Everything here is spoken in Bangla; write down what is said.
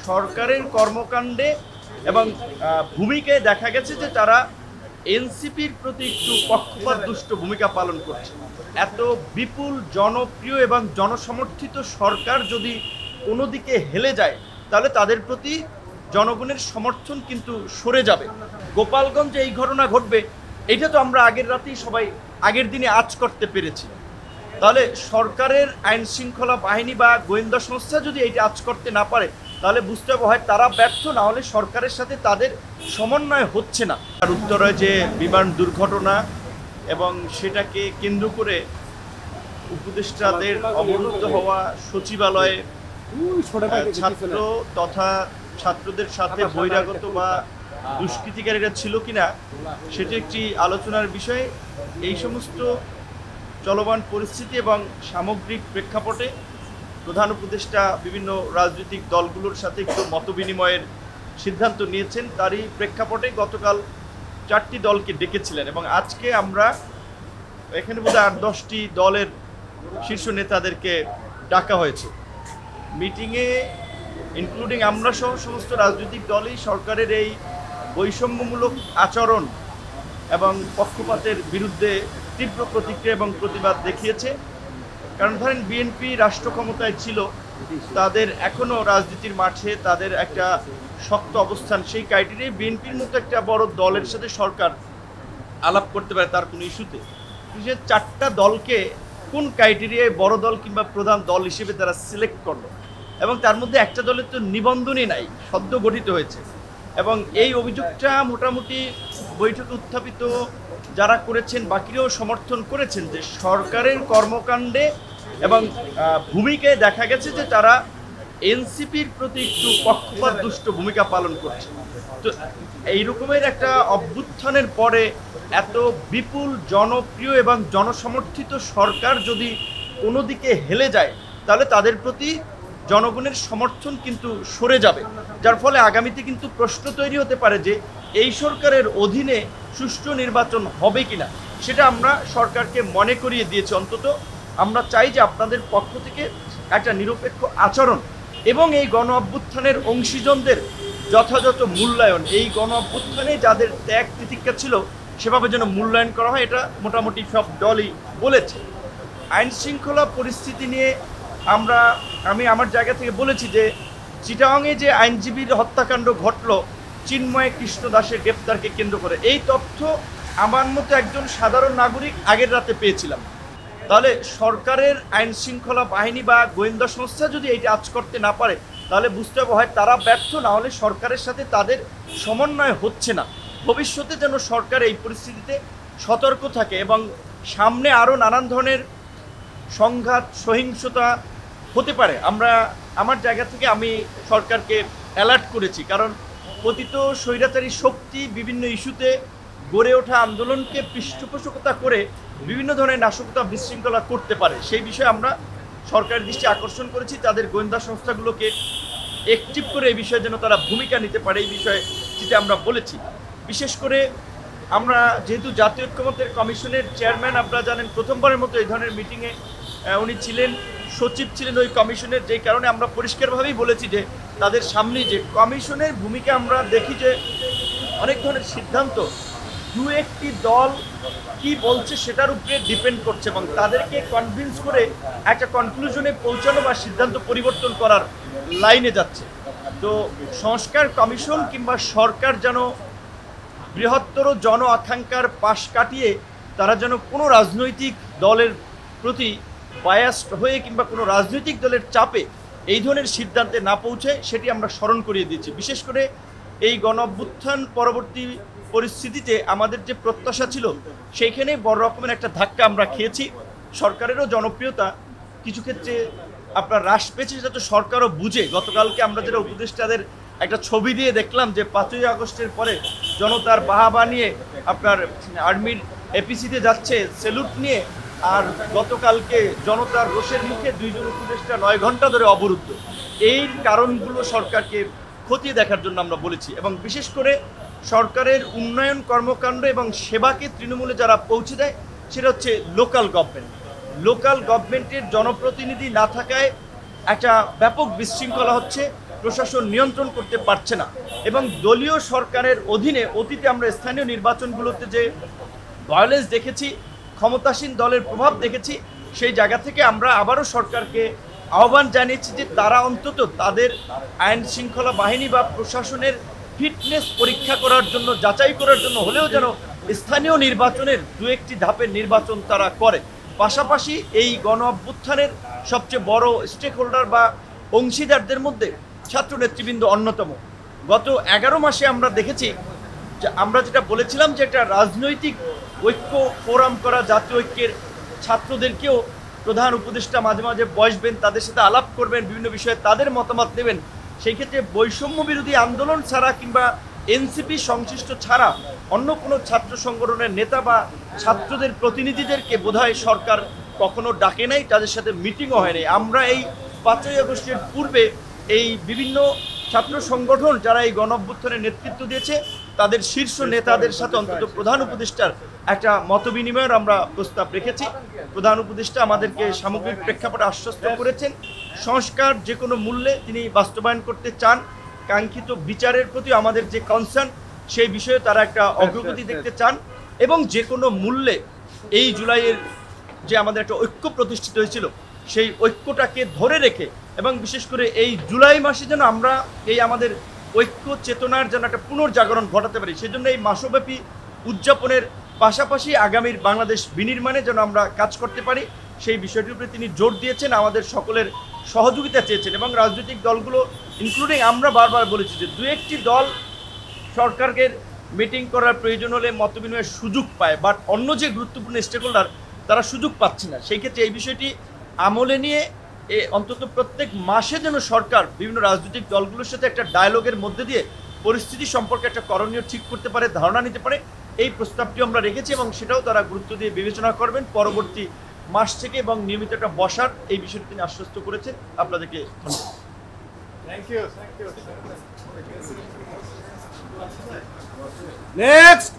সরকারের কর্মকাণ্ডে এবং ভূমিকায় দেখা গেছে যে তারা এনসিপির প্রতি একটু পক্ষপাত দুষ্ট ভূমিকা পালন করছে। এত বিপুল জনপ্রিয় এবং জনসমর্থিত সরকার যদি কোনো দিকে হেলে যায় তাহলে তাদের প্রতি জনগণের সমর্থন কিন্তু সরে যাবে। গোপালগঞ্জে এই ঘটনা ঘটবে এটা তো আমরা আগের রাতেই সবাই আগের দিনে আঁচ করতে পেরেছি। তাহলে সরকারের আইন শৃঙ্খলা বাহিনী বা গোয়েন্দা সংস্থা যদি এইটা আঁচ করতে না পারে তাহলে বুঝতে হবে হয় তারা ব্যর্থ, না হলে সরকারের সাথে তাদের সমন্বয় হচ্ছে না। আর উত্তরে যে বিমান দুর্ঘটনা এবং সেটাকে কেন্দ্র করে উপদেষ্টাদের অবরুদ্ধ হওয়া, সচিবালয়ে ছাত্র তথা ছাত্রদের সাথে বহিরাগত বা দুষ্কৃতিকারীরা ছিল কিনা সেটি একটি আলোচনার বিষয়। এই সমস্ত চলমান পরিস্থিতি এবং সামগ্রিক প্রেক্ষাপটে প্রধান উপদেষ্টা বিভিন্ন রাজনৈতিক দলগুলোর সাথে একটু মতবিনিময়ের সিদ্ধান্ত নিয়েছেন। তারই প্রেক্ষাপটে গতকাল 4টি দলকে ডেকেছিলেন এবং আজকে আমরা এখানে বোধহয় 8-10টি দলের শীর্ষ নেতাদেরকে ডাকা হয়েছে মিটিংয়ে, ইনক্লুডিং আমরা সহ সমস্ত রাজনৈতিক দলই সরকারের এই বৈষম্যমূলক আচরণ এবং পক্ষপাতের বিরুদ্ধে তীব্র প্রতিক্রিয়া এবং প্রতিবাদ দেখিয়েছে। কারণ ধরেন বিএনপি রাষ্ট্র ক্ষমতায় ছিল, তাদের এখনও রাজনীতির মাঠে তাদের একটা শক্ত অবস্থান, সেই ক্রাইটেরিয়ায় বিএনপির মতো একটা বড় দলের সাথে সরকার আলাপ করতে পারে তার কোনো ইস্যুতে। যে 4টা দলকে কোন ক্রাইটেরিয়ায় বড় দল কিংবা প্রধান দল হিসেবে তারা সিলেক্ট করলো এবং তার মধ্যে একটা দলের তো নিবন্ধনই নাই, সদ্য গঠিত হয়েছে। এবং এই অভিযোগটা মোটামুটি বৈঠকে উত্থাপিত যারা করেছেন বাকিরাও সমর্থন করেছেন যে সরকারের কর্মকাণ্ডে এবং ভূমিকায় দেখা গেছে যে তারা এনসিপির প্রতি একটু পক্ষপাত দুষ্ট ভূমিকা পালন করছে। তো এই রকমের একটা অভ্যুত্থানের পরে এত বিপুল জনপ্রিয় এবং জনসমর্থিত সরকার যদি কোনো দিকে হেলে যায় তাহলে তাদের প্রতি জনগণের সমর্থন কিন্তু সরে যাবে, যার ফলে আগামীতে কিন্তু প্রশ্ন তৈরি হতে পারে যে এই সরকারের অধীনে সুষ্ঠু নির্বাচন হবে কিনা। সেটা আমরা সরকারকে মনে করিয়ে দিয়েছি। অন্তত আমরা চাই যে আপনাদের পক্ষ থেকে একটা নিরপেক্ষ আচরণ এবং এই গণ অভ্যুত্থানের অংশীজনদের যথাযথ মূল্যায়ন, এই গণ অভ্যুত্থানে যাদের ত্যাগ তিতিক্ষা ছিল সেভাবে যেন মূল্যায়ন করা হয়, এটা মোটামুটি সব দলই বলেছে। আইন শৃঙ্খলা পরিস্থিতি নিয়ে আমি আমার জায়গা থেকে বলেছি যে চিটাগাংয়ে যে আইনজীবীর হত্যাকাণ্ড ঘটল চিন্ময় কৃষ্ণ দাসের গ্রেপ্তারকে কেন্দ্র করে, এই তথ্য আমার মতো একজন সাধারণ নাগরিক আগের রাতে পেয়েছিলাম। তাহলে সরকারের আইন শৃঙ্খলা বাহিনী বা গোয়েন্দা সংস্থা যদি এইটা আঁচ করতে না পারে তাহলে বুঝতে হবে হয় তারা ব্যর্থ, না হলে সরকারের সাথে তাদের সমন্বয় হচ্ছে না। ভবিষ্যতে যেন সরকার এই পরিস্থিতিতে সতর্ক থাকে এবং সামনে আরও নানান ধরনের সংঘাত সহিংসতা হতে পারে। আমার জায়গা থেকে আমি সরকারকে অ্যালার্ট করেছি, কারণ পতিত স্বৈরাচারী শক্তি বিভিন্ন ইস্যুতে গড়ে ওঠা আন্দোলনকে পৃষ্ঠপোষকতা করে বিভিন্ন ধরনের নাশকতা বিশৃঙ্খলা করতে পারে। সেই বিষয়ে আমরা সরকারের দৃষ্টি আকর্ষণ করেছি, তাদের গোয়েন্দা সংস্থাগুলোকে অ্যাক্টিভ করে এই বিষয়ে যেন তারা ভূমিকা নিতে পারে এই বিষয়ে যেটা আমরা বলেছি। বিশেষ করে আমরা যেহেতু জাতীয় ঐক্যমত্যের কমিশনের চেয়ারম্যান, আপনারা জানেন প্রথমবারের মতো এই ধরনের মিটিংয়ে উনি ছিলেন, সচিব ছিলেন ওই কমিশনের, যেই কারণে আমরা পরিষ্কারভাবেই বলেছি যে তাদের সামনে যে কমিশনের ভূমিকা আমরা দেখি যে অনেক ধরনের সিদ্ধান্ত 2-1টি দল কি বলছে সেটার উপরে ডিপেন্ড করছে এবং তাদেরকে কনভিন্স করে একটা কনক্লুশনে পৌঁছানো বা সিদ্ধান্ত পরিবর্তন করার লাইনে যাচ্ছে। তো সংস্কার কমিশন কিংবা সরকার যেন বৃহত্তর জন আকাঙ্ক্ষার পাশ কাটিয়ে তারা যেন কোনো রাজনৈতিক দলের প্রতি বায়াসড হয়ে কিংবা কোনো রাজনৈতিক দলের চাপে এই ধরনের সিদ্ধান্তে না পৌঁছায় সেটি আমরা স্মরণ করিয়ে দিচ্ছি। বিশেষ করে এই গণ অভ্যুত্থান পরবর্তী পরিস্থিতিতে আমাদের যে প্রত্যাশা ছিল সেইখানে বড় রকমের একটা ধাক্কা আমরা খেয়েছি। সরকারেরও জনপ্রিয়তা কিছু ক্ষেত্রে আপনার হ্রাস পেয়েছে, সেটা তো সরকারও বুঝে। গতকালকে আমরা যেটা উপদেষ্টাদের একটা ছবি দিয়ে দেখলাম যে 5ই আগস্টের পরে জনতার বাহাবা নিয়ে আপনার আর্মির এপিসিতে যাচ্ছে সেলুট নিয়ে, আর গতকালকে জনতার রোষের মুখে 2 জন উপদেষ্টা 9 ঘন্টা ধরে অবরুদ্ধ। এই কারণগুলো সরকারকে খতিয়ে দেখার জন্য আমরা বলেছি এবং বিশেষ করে সরকারের উন্নয়ন কর্মকাণ্ড এবং সেবাকে তৃণমূলে যারা পৌঁছে দেয় সেটা হচ্ছে লোকাল গভর্নমেন্ট। লোকাল গভর্নমেন্টের জনপ্রতিনিধি না থাকায় একটা ব্যাপক বিশৃঙ্খলা হচ্ছে। প্রশাসন নিয়ন্ত্রণ করতে পারছে না। এবং দলীয় সরকারের অধীনে অতীতে আমরা স্থানীয় নির্বাচনগুলোতে যে ভায়োলেন্স দেখেছি, ক্ষমতাসীন দলের প্রভাব দেখেছি, সেই জায়গা থেকে আমরা আবারও সরকারকে আহ্বান জানিয়েছি যে তারা অন্তত তাদের আইন শৃঙ্খলা বাহিনী বা প্রশাসনের ফিটনেস পরীক্ষা করার জন্য, যাচাই করার জন্য হলেও যেন স্থানীয় নির্বাচনের দু একটি ধাপের নির্বাচন তারা করে। পাশাপাশি এই গণ অভ্যুত্থানের সবচেয়ে বড় স্টেক হোল্ডার বা অংশীদারদের মধ্যে ছাত্র নেতৃবৃন্দ অন্যতম। গত 11 মাসে আমরা দেখেছি যে আমরা যেটা বলেছিলাম যে একটা রাজনৈতিক ঐক্য ফোরাম করা, জাতীয় ঐক্যের ছাত্রদেরকেও প্রধান উপদেষ্টা মাঝে মাঝে বসবেন, তাদের সাথে আলাপ করবেন, বিভিন্ন বিষয়ে তাদের মতামত নেবেন। সেই ক্ষেত্রে বৈষম্য বিরোধী আন্দোলন ছাড়া কিংবা এনসিপি সংশ্লিষ্ট ছাড়া অন্য কোনো ছাত্র সংগঠনের নেতা বা ছাত্রদের প্রতিনিধিদেরকে বোধহয় সরকার কখনো ডাকে নাই, তাদের সাথে মিটিংও হয়নি। আমরা এই 5ই আগস্টের পূর্বে এই বিভিন্ন ছাত্র সংগঠন যারা এই গণ অভ্যুত্থানের নেতৃত্ব দিয়েছে তাদের শীর্ষ নেতাদের সাথে অন্তত প্রধান উপদেষ্টার একটা মতবিনিময়ের আমরা প্রস্তাব রেখেছি। প্রধান উপদেষ্টা আমাদেরকে সামগ্রিক প্রেক্ষাপটে আশ্বস্ত করেছেন সংস্কার যে কোনো মূল্যে তিনি বাস্তবায়ন করতে চান। কাঙ্ক্ষিত বিচারের প্রতি আমাদের যে কনসার্ন, সেই বিষয়ে তারা একটা অগ্রগতি দেখতে চান এবং যে কোনো মূল্যে এই জুলাইয়ের যে আমাদের একটা ঐক্য প্রতিষ্ঠিত হয়েছিল সেই ঐক্যটাকে ধরে রেখে এবং বিশেষ করে এই জুলাই মাসে যেন আমরা এই আমাদের ঐক্য চেতনার যেন একটা পুনর্জাগরণ ঘটাতে পারি, সেজন্য এই মাসব্যাপী উদযাপনের পাশাপাশি আগামীর বাংলাদেশ বিনির্মাণে যেন আমরা কাজ করতে পারি, সেই বিষয়টির উপরে তিনি জোর দিয়েছেন, আমাদের সকলের সহযোগিতা চেয়েছেন। এবং রাজনৈতিক দলগুলো ইনক্লুডিং আমরা বারবার বলেছি যে দু একটি দল সরকারকে মিটিং করার প্রয়োজন হলে মতবিনিময়ের সুযোগ পায়, বাট অন্য যে গুরুত্বপূর্ণ স্টেক হোল্ডার তারা সুযোগ পাচ্ছে না। সেই ক্ষেত্রে এই বিষয়টি আমলে নিয়ে অন্তত প্রত্যেক মাসে যেন সরকার বিভিন্ন রাজনৈতিক দলগুলোর সাথে একটা ডায়ালগের মধ্যে দিয়ে পরিস্থিতি সম্পর্কে একটা করণীয় ঠিক করতে পারে, ধারণা নিতে পারে, এই প্রস্তাবটি আমরা রেখেছি এবং সেটাও তারা গুরুত্ব দিয়ে বিবেচনা করবেন পরবর্তী মাস থেকে এবং নিয়মিত একটা বসার এই বিষয়টি তিনি আশ্বস্ত করেছেন। আপনাদেরকে ধন্যবাদ। নেক্সট